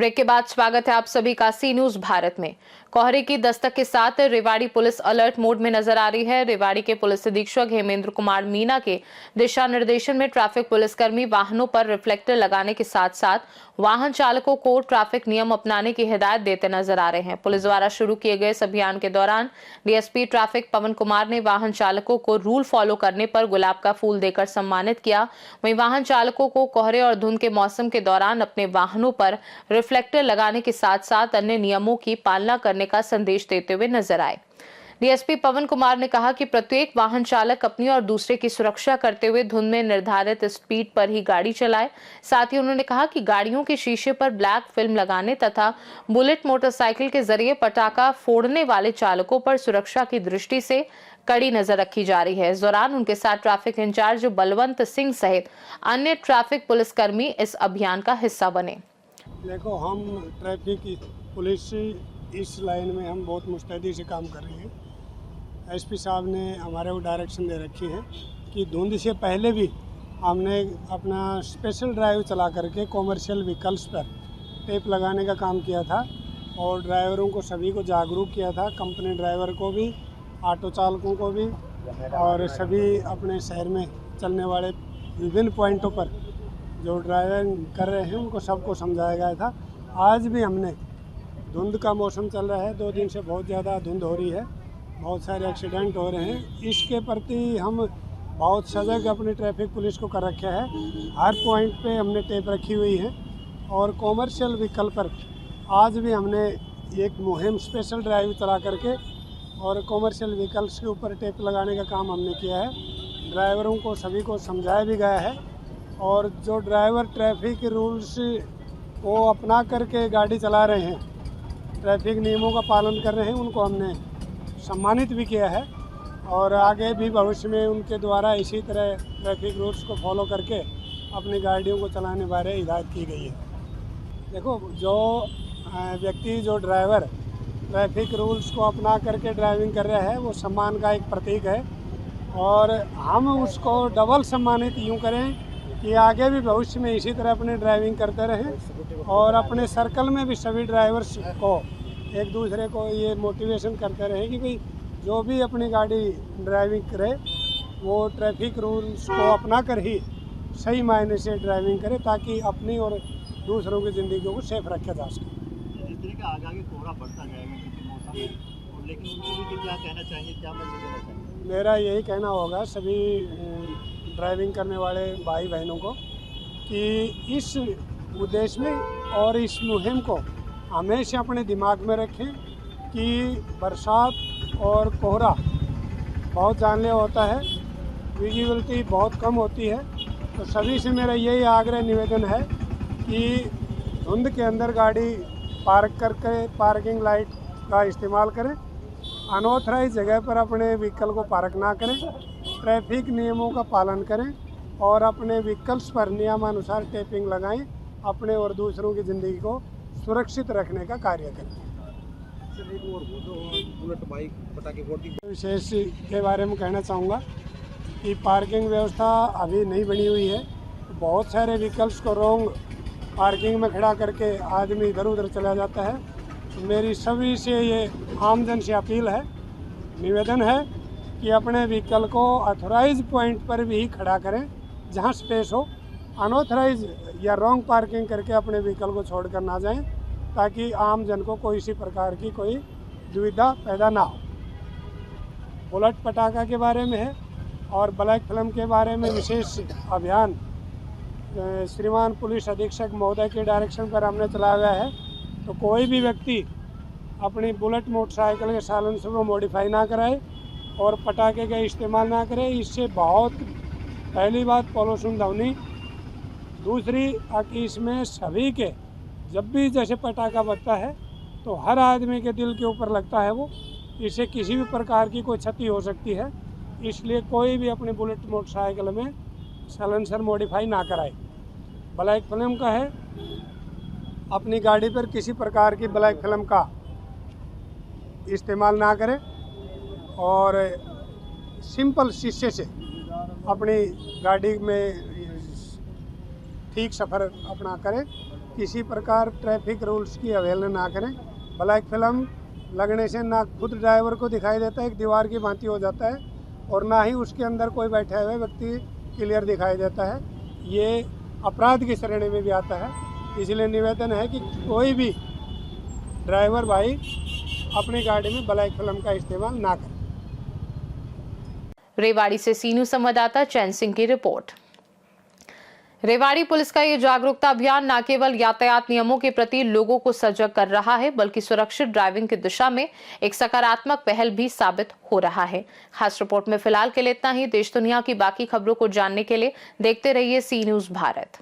Break के बाद स्वागत है आप सभी का सी न्यूज भारत में। कोहरे की दस्तक के साथ रेवाड़ी पुलिस अलर्ट मोड में नजर आ रही है। रेवाड़ी के पुलिस अधीक्षक हेमेंद्र कुमार मीना के दिशा निर्देशन में ट्रैफिक पुलिसकर्मी वाहनों पर रिफ्लेक्टर लगाने के साथ साथ वाहन चालकों को ट्रैफिक नियम अपनाने की हिदायत देते नजर आ रहे हैं। पुलिस द्वारा शुरू किए गए इस अभियान के दौरान डीएसपी ट्रैफिक पवन कुमार ने वाहन चालकों को रूल फॉलो करने पर गुलाब का फूल देकर सम्मानित किया। वहीं वाहन चालकों को कोहरे और धुंध के मौसम के दौरान अपने वाहनों पर रिफ्लेक्टर लगाने के साथ साथ अन्य नियमों की पालना करने का संदेश देते हुए नजर आए। डीएसपी पवन कुमार ने कहा कि प्रत्येक वाहन चालक अपनी और दूसरे की सुरक्षा करते हुए धुंध में निर्धारित स्पीड पर ही गाड़ी चलाए। साथ ही उन्होंने कहा कि गाड़ियों के शीशे पर ब्लैक फिल्म लगाने तथा बुलेट मोटरसाइकिल के जरिए पटाखा फोड़ने वाले चालकों पर सुरक्षा की दृष्टि से कड़ी नजर रखी जा रही है। इस दौरान उनके साथ ट्रैफिक इंचार्ज बलवंत सिंह सहित अन्य ट्रैफिक पुलिसकर्मी इस अभियान का हिस्सा बने। देखो, हम ट्रैफिक पुलिस इस लाइन में हम बहुत मुस्तैदी से काम कर रहे हैं। एसपी साहब ने हमारे को डायरेक्शन दे रखी है कि धुंध से पहले भी हमने अपना स्पेशल ड्राइव चला करके कॉमर्शियल व्हीकल्स पर टेप लगाने का काम किया था और ड्राइवरों को सभी को जागरूक किया था, कंपनी ड्राइवर को भी, ऑटो चालकों को भी और सभी अपने शहर में चलने वाले विभिन्न पॉइंटों पर जो ड्राइविंग कर रहे हैं उनको सबको समझाया गया था। आज भी हमने, धुंध का मौसम चल रहा है, 2 दिन से बहुत ज़्यादा धुंध हो रही है, बहुत सारे एक्सीडेंट हो रहे हैं। इसके प्रति हम बहुत सजग अपनी ट्रैफिक पुलिस को कर रखे हैं। हर पॉइंट पे हमने टेप रखी हुई है और कॉमर्शियल व्हीकल पर आज भी हमने एक मुहिम स्पेशल ड्राइव चला करके और कॉमर्शियल व्हीकल्स के ऊपर टेप लगाने का काम हमने किया है। ड्राइवरों को सभी को समझाया भी गया है और जो ड्राइवर ट्रैफिक रूल्स को अपना करके गाड़ी चला रहे हैं, ट्रैफिक नियमों का पालन कर रहे हैं, उनको हमने सम्मानित भी किया है और आगे भी भविष्य में उनके द्वारा इसी तरह ट्रैफिक रूल्स को फॉलो करके अपनी गाड़ियों को चलाने बारे हिदायत की गई है। देखो, जो व्यक्ति, जो ड्राइवर ट्रैफिक रूल्स को अपना करके ड्राइविंग कर रहा है वो सम्मान का एक प्रतीक है और हम उसको डबल सम्मानित यूँ करें कि आगे भी भविष्य में इसी तरह अपनी ड्राइविंग करते रहें और अपने सर्कल में भी सभी ड्राइवर्स को एक दूसरे को ये मोटिवेशन करते रहें कि भाई जो भी अपनी गाड़ी ड्राइविंग करे वो ट्रैफिक रूल्स को अपना कर ही सही मायने से ड्राइविंग करे ताकि अपनी और दूसरों की ज़िंदगी को सेफ रखा जा सके। जिस तरह का आगे कोहरा बढ़ता जाएगा क्योंकि मौसम है, लेकिन उनको भी क्या कहना चाहिए, क्या मैसेज देना चाहिए? मेरा यही कहना होगा सभी ड्राइविंग करने वाले भाई बहनों को कि इस उद्देश्य में और इस मुहिम को हमेशा अपने दिमाग में रखें कि बरसात और कोहरा बहुत जानलेवा होता है, विजिबिलिटी बहुत कम होती है। तो सभी से मेरा यही आग्रह निवेदन है कि धुंध के अंदर गाड़ी पार्क करके पार्किंग लाइट का इस्तेमाल करें, अनऑथराइज जगह पर अपने व्हीकल को पार्क ना करें, ट्रैफिक नियमों का पालन करें और अपने व्हीकल्स पर नियमानुसार टेपिंग लगाएं, अपने और दूसरों की ज़िंदगी को सुरक्षित रखने का कार्य करें। बुलेट बाइक पटाखे फोड़ती विशेष के बारे में कहना चाहूँगा कि पार्किंग व्यवस्था अभी नहीं बनी हुई है। बहुत सारे व्हीकल्स को रॉन्ग पार्किंग में खड़ा करके आदमी इधर उधर चला जाता है। तो मेरी सभी से ये आमजन से अपील है, निवेदन है कि अपने व्हीकल को ऑथराइज पॉइंट पर भी खड़ा करें जहाँ स्पेस हो। अनऑथराइज या रॉन्ग पार्किंग करके अपने व्हीकल को छोड़कर ना जाएं ताकि आम जन को कोई इसी प्रकार की कोई दुविधा पैदा ना हो। बुलेट पटाखा के बारे में है और ब्लैक फिल्म के बारे में विशेष अभियान श्रीमान पुलिस अधीक्षक महोदय के डायरेक्शन पर हमने चलाया हुआ है। तो कोई भी व्यक्ति अपनी बुलेट मोटरसाइकिल के साइलेंसर को मॉडिफाई ना कराए और पटाखे का इस्तेमाल ना करे। इससे बहुत, पहली बात, पॉल्यूशन होनी, दूसरी कि इसमें सभी के जब भी जैसे पटाखा बजता है तो हर आदमी के दिल के ऊपर लगता है वो, इससे किसी भी प्रकार की कोई क्षति हो सकती है। इसलिए कोई भी अपनी बुलेट मोटरसाइकिल में साइलेंसर मॉडिफाई ना कराए। ब्लैक फिल्म का है, अपनी गाड़ी पर किसी प्रकार की ब्लैक फिल्म का इस्तेमाल ना करें और सिंपल शीशे से अपनी गाड़ी में ठीक सफ़र अपना करें किसी प्रकार ट्रैफिक रूल्स की अवहेलना ना करें। ब्लैक फिल्म लगने से ना खुद ड्राइवर को दिखाई देता है, एक दीवार की भांति हो जाता है, और ना ही उसके अंदर कोई बैठा हुआ व्यक्ति क्लियर दिखाई देता है। ये अपराध की श्रेणी में भी आता है। इसलिए निवेदन है कि कोई भी ड्राइवर भाई अपनी गाड़ी में ब्लैक फिल्म का इस्तेमाल ना करें। रेवाड़ी से सी न्यूज संवाददाता चैन सिंह की रिपोर्ट। रेवाड़ी पुलिस का ये जागरूकता अभियान न केवल यातायात नियमों के प्रति लोगों को सजग कर रहा है, बल्कि सुरक्षित ड्राइविंग की दिशा में एक सकारात्मक पहल भी साबित हो रहा है। खास रिपोर्ट में फिलहाल के लिए इतना ही। देश दुनिया की बाकी खबरों को जानने के लिए देखते रहिए सी न्यूज भारत।